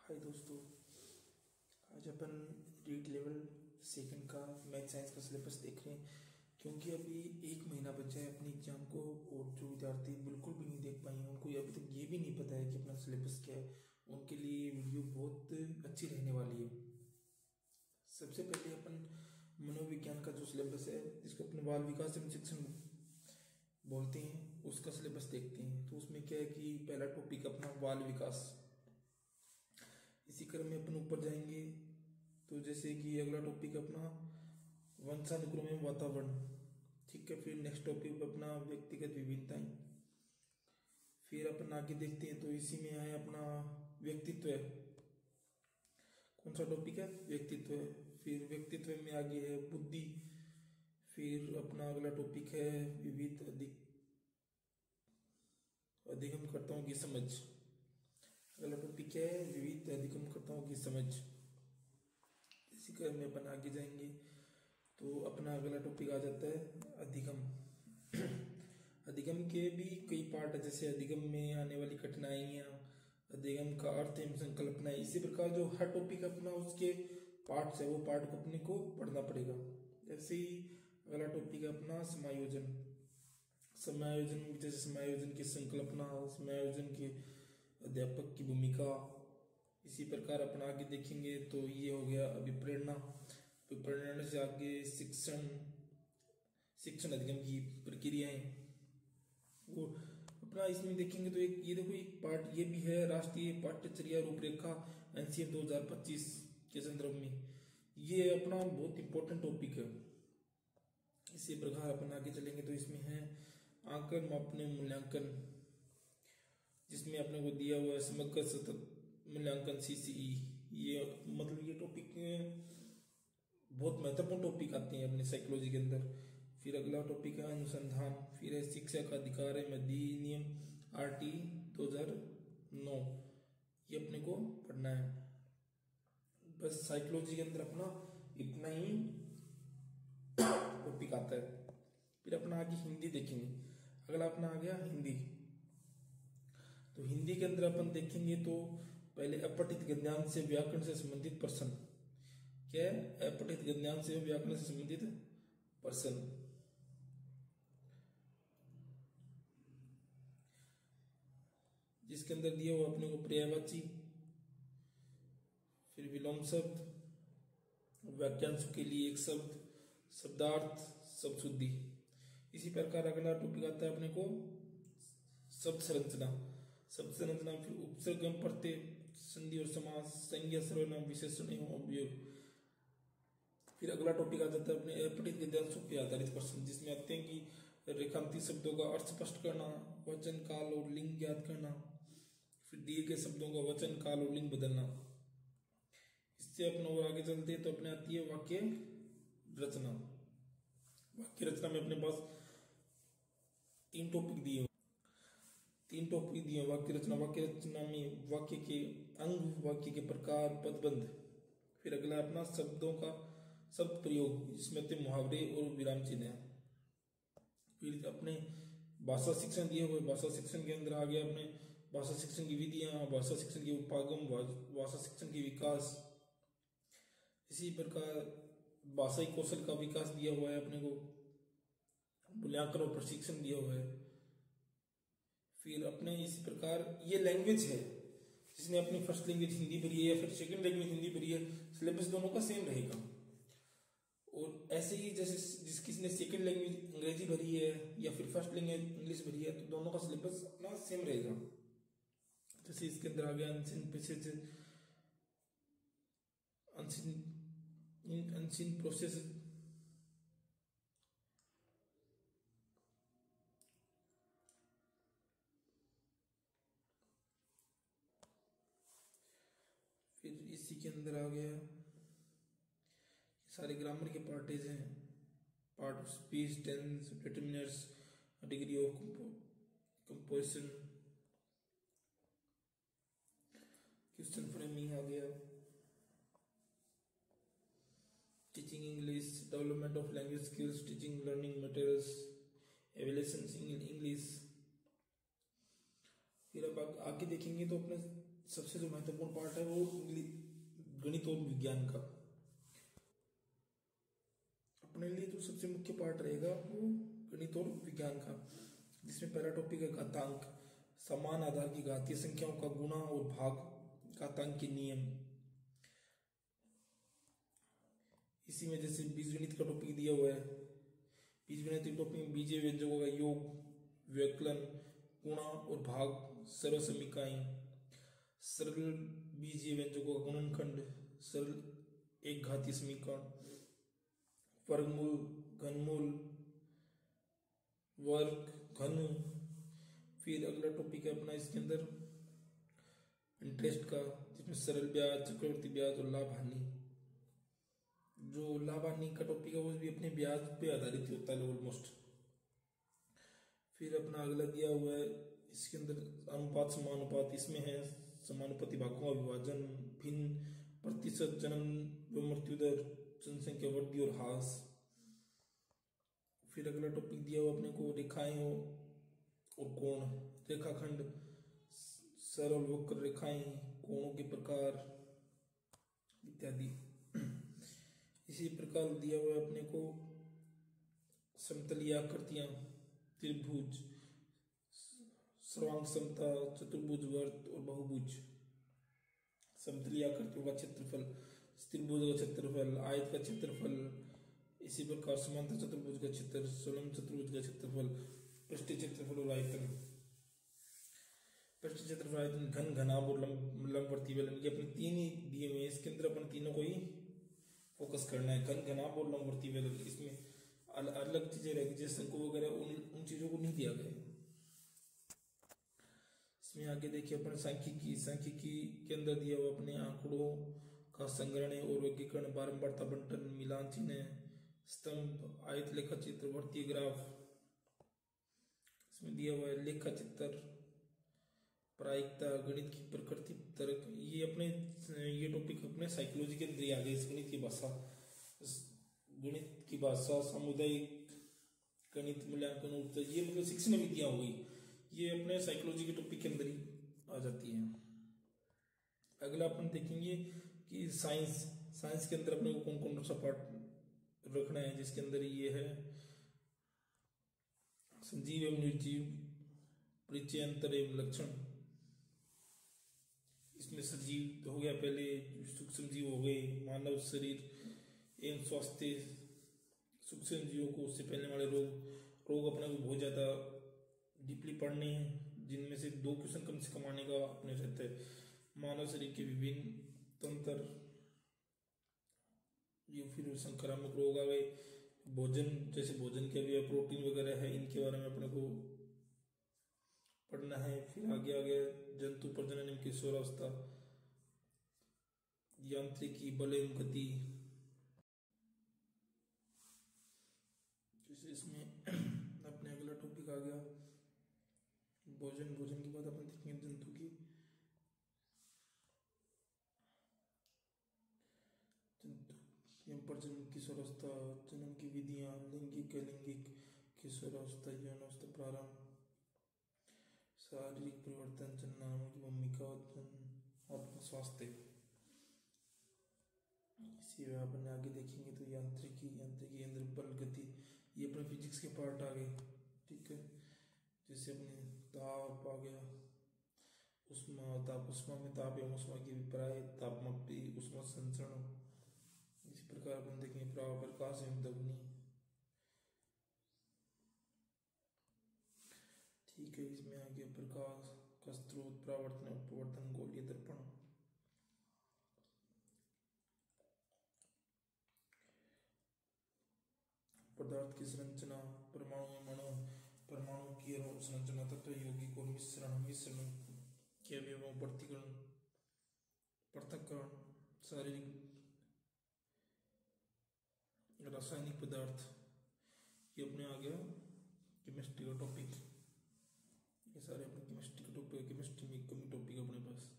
हाय दोस्तों, आज अपन read level second का मैथ साइंस का सिलेबस देख रहे हैं। क्योंकि अभी एक महीना बचा है अपने एग्जाम को और जो विद्यार्थी बिल्कुल भी नहीं देख पाए हैं उनको अभी तक ये भी नहीं पता है कि अपना सिलेबस क्या है, उनके लिए ये वीडियो बहुत अच्छी रहने वाली है। सबसे पहले अपन मनोविज्ञान का जो सिलेबस है जिसको अपने बाल विकास एवं शिक्षण बोलते हैं उसका सिलेबस देखते हैं। तो उसमें क्या है कि पहला टॉपिक अपना बाल विकास। इसी क्रम में अपन ऊपर जाएंगे तो जैसे कि अगला टॉपिक अपना वंशानुक्रम एवं वातावरण, ठीक है। फिर नेक्स्ट टॉपिक अपना व्यक्तिगत विभिन्नताएं। फिर अपन आगे देखते हैं तो इसी में है अपना व्यक्तित्व है। कौन सा टॉपिक है? व्यक्तित्व है। फिर व्यक्तित्व में आगे है बुद्धि। फिर अपना अगला टॉपिक है विविध अधिगमकर्ताओं की समझ। अगला टॉपिक है विविध अधिगमकर्ताओं की समझ। इसी क्रम में अपन आगे जाएंगे तो अपना अगला टॉपिक आ जाता है अधिगम। अधिगम के भी कई पार्ट है, जैसे अधिगम में आने वाली कठिनाइयाँ, अधिगम का अर्थ एवं संकल्पना। इसी प्रकार जो हर टॉपिक अपना उसके पार्ट्स है वो पार्ट को अपने को पढ़ना पड़ेगा। जैसे ही अगला टॉपिक है अपना समायोजन। समायोजन जैसे समायोजन की संकल्पना, समायोजन के अध्यापक की भूमिका। इसी प्रकार अपन आगे देखेंगे तो ये हो गया अभिप्रेरणा। अभिप्रेरणा से आगे शिक्षण अधिगम की प्रक्रियाएं। वो अपना इसमें देखेंगे तो एक ये देखो एक पार्ट ये भी है राष्ट्रीय पाठ्यचर्या रूपरेखा एनसीएफ 2025 के संदर्भ में। ये अपना बहुत इंपॉर्टेंट टॉपिक है। इसी प्रकार अपन आगे चलेंगे तो इसमें है आंकलन मापने मूल्यांकन, जिसमें अपने को दिया हुआ है समग्र सतत मूल्यांकन सीसीई। ये मतलब ये टॉपिक बहुत महत्वपूर्ण टॉपिक आते हैं अपने साइकोलॉजी के अंदर। फिर अगला टॉपिक है अनुसंधान। फिर है शिक्षा का अधिकार है अधिनियम आरटी 2009। ये अपने को पढ़ना है। बस साइकोलॉजी के अंदर अपना इतना ही टॉपिक आता है। फिर अपना आगे हिंदी देखेंगे। अगला अपना आ गया हिंदी। तो हिंदी के अंदर अपन देखेंगे तो पहले अपठित गद्यांश से व्याकरण से संबंधित प्रश्न। क्या है? अपठित गद्यांश से व्याकरण से संबंधित प्रश्न। जिसके अंदर दिया हुआ अपने को पर्यायवाची, फिर विलोम शब्द, वाक्यांशों के लिए एक शब्द, शब्दार्थ, शब्द शुद्धि। इसी प्रकार अगला टॉपिक आता है अपने को शब्द संरचना। शब्द संरचना फिर उपसर्ग एवं प्रत्यय, संधि और समास, संज्ञा सर्वनाम विशेषण एवं अवयव। फिर अगला टॉपिक आ जाता है अपने अपठित गद्यांशों पर आधारित प्रश्न, जिसमें आते हैं कि रेखांकित शब्दों का अर्थ स्पष्ट करना, वचन काल और लिंग ज्ञात करना, फिर दिए गए शब्दों का वचन काल और लिंग बदलना। इससे अपने और आगे चलते हैं तो अपने आती है वाक्य रचना। वाक्य रचना में अपने पास तीन टॉपिक दिए। वाक्य रचना में वाक्य के अंग, वाक्य के प्रकार, पदबंध। फिर अगला अपना शब्दों का शब्द प्रयोग, जिसमें आते मुहावरे और विराम चिन्ह है। फिर अपने भाषा शिक्षण दिए हुए। भाषा शिक्षण के अंदर आ गया अपने भाषा शिक्षण की विधियां, भाषा शिक्षण की उपागम, भाषा शिक्षण की विकास। इसी प्रकार भाषाई कौशल का विकास दिया हुआ है अपने को, मूल्यांकन और प्रशिक्षण दिया हुआ है। फिर अपने इसी प्रकार ये लैंग्वेज है, जिसने अपनी फर्स्ट लैंग्वेज हिंदी भरी है या फिर सेकंड लैंग्वेज हिंदी भरी है, सिलेबस दोनों का सेम रहेगा। और ऐसे ही जैसे जिस किसी ने सेकंड लैंग्वेज अंग्रेजी भरी है या फिर फर्स्ट लैंग्वेज इंग्लिश भरी है तो दोनों का सिलेबस अपना सेम रहेगा। जैसे इसके अंदर आ गया अनसीन प्रोसेस। फिर इसी के अंदर आ गया सारे ग्रामर के पार्टेज हैं, part of speech, tense, determiners, degree of composition, question framing आ गया, teaching English, development of language skills, teaching learning materials, evaluation in English. फिर अब आगे देखेंगे तो अपने सबसे जो महत्वपूर्ण पार्ट है वो गणित और विज्ञान का। अपने लिए जो सबसे मुख्य पार्ट रहेगा वो गणित और विज्ञान का, जिसमें पहला टॉपिक है घातांक, समान आधार की घातीय संख्याओं का गुणा और भाग, घातांक के नियम। इसी में जैसे बीजगणित का टॉपिक दिया हुआ है, बीजगणित के टॉपिक में बीजीय व्यंजकों का योग, व्यवकलन, गुणा और भाग, सरल समीकरण, सरल बीजीय व्यंजकों का गुणनखंड, सरल एक घातीय समीकरण, वर्गमूल, घनमूल, वर्ग, घन। फिर अगला टॉपिक है अपना इसके अंदर इंटरेस्ट का, जिसमें सरल ब्याज, चक्रवृद्धि ब्याज और लाभ हानि। जो लाभ हानि का टॉपिक है वो भी अपने ब्याज पे आधारित होता है ऑलमोस्ट। फिर अपना अगला दिया हुआ है इसके अंदर अनुपात समानुपात, इसमें है समानुपाती भागों का विभाजन, भिन्न, प्रतिशत, जन्म व मृत्यु दर, जनसंख्या वृद्धि और ह्रास। फिर अगला टॉपिक दिया हुआ अपने को रेखाएं और कोण, रेखाखंड, सरल वक्र रेखाएं, कोणों के प्रकार इत्यादि। इसी प्रकार दिया हुआ अपने को समतलीय आकृतियां, त्रिभुज, सर्वांग समता, चतुर्भुज, वर्त और बहुभुज। समतलीय आकृतियों का क्षेत्रफल, त्रिभुज का क्षेत्रफल, आयत का क्षेत्रफल, इसी प्रकार समांतर चतुर्भुज का क्षेत्र, संलग्न चतुर्भुज का क्षेत्रफल, पृष्ठीय क्षेत्रफल और आयतन। पृष्ठीय क्षेत्रफल, आयतन, घन, घनाभ और लंबवर्ती बेलन, ये अपने तीन ही दिए हुए हैं। इसके अंदर अपन तीनों को ही फोकस करना है, घन, घनाभ और लंबवर्ती बेलन। इसमें अलग चीजें रहेगी जैसे शंकु वगैरह, उन चीजों को नहीं दिया गया। इसमें आगे देखिए अपन सांख्यिकी, सांख्यिकी के अंदर दिया हुआ अपने आंकड़ों का संग्रहण और वर्गीकरण, बारंबारता बंटन, मिलान चिन्ह, स्तंभ, आयत लेखा चित्र, वर्तीय ग्राफ। इसमें दिया हुआ है लेखा चित्र, प्रायिकता, गणित की प्रकृति, तर्क। ये अपने ये टॉपिक अपने साइकोलॉजी के अंदर आ गए। इस गणित की भाषा, गणित की भाषा, सामुदायिक गणित, मूल्यांकन, ये मतलब शिक्षण विधियां हो गई, ये अपने साइकोलॉजी के टॉपिक के अंदर ही आ जाती है। अगला अपन देखेंगे कि साइंस, साइंस के अंदर अपने को कौन कौन सा पार्ट रखना है, जिसके अंदर ये है सजीव एवं निर्जीव, परिचय, अंतर एवं लक्षण। इसमें सजीव तो हो गया पहले, सूक्ष्म जीव हो गए, मानव शरीर एवं स्वास्थ्य, सूक्ष्म जीवों को उससे फैलने वाले रोग अपने को बहुत ज्यादा डीपली पढ़ने हैं, जिनमें से 2 क्वेश्चन कम से कम आने का अपने रहता है। मानव शरीर के विभिन्न तंत्र, ये फिर संक्रामक रोग आ गए, भोजन, जैसे भोजन के भी प्रोटीन वगैरह है, इनके बारे में अपने को पढ़ना है। फिर आगे आगे जंतु प्रजनन एवं किशोरावस्था, यांत्रिकी, बल एवं गति। जैसे इसमें अपने अगला टॉपिक आ गया भोजन, भोजन के बाद अपन देखेंगे जंतु की, प्रजनन, किशोरावस्था, जन्म की विधियां, लैंगिक, अलैंगिक, किशोरावस्था, यौनावस्था, प्रारंभ, शारीरिक परिवर्तन, जन्म की भूमिका, आत्म स्वास्थ्य। इसी में अपन आगे देखेंगे तो यांत्रिकी, यांत्रिकी अंदर बल, गति, ये अपने फिजिक्स के पार्ट आ गए। ठीक है, जैसे अपने ताप आ गया, उष्मा, ताप, उष्मा में ताप एवं उष्मा की अभिप्राय, तापमापी, उष्मा संचरण। इसी प्रकार अपन देखेंगे प्रकाश एवं ध्वनि। ठीक है, इसमें आगे प्रकाश का स्रोत, परावर्तन, अपवर्तन, गोलीय दर्पण। पदार्थ की संरचना, परमाणु, परमाणु की संरचना, तत्व, यौगिक और मिश्रण, मिश्रण के अवयवों, प्रतिकरण, पृथक्करण, शारीरिक, रासायनिक पदार्थ। ये अपने आ गया केमिस्ट्री का टॉपिक। ये सारे अपने केमिस्ट्री के टॉपिक, केमिस्ट्री में कमी टॉपिक अपने पास।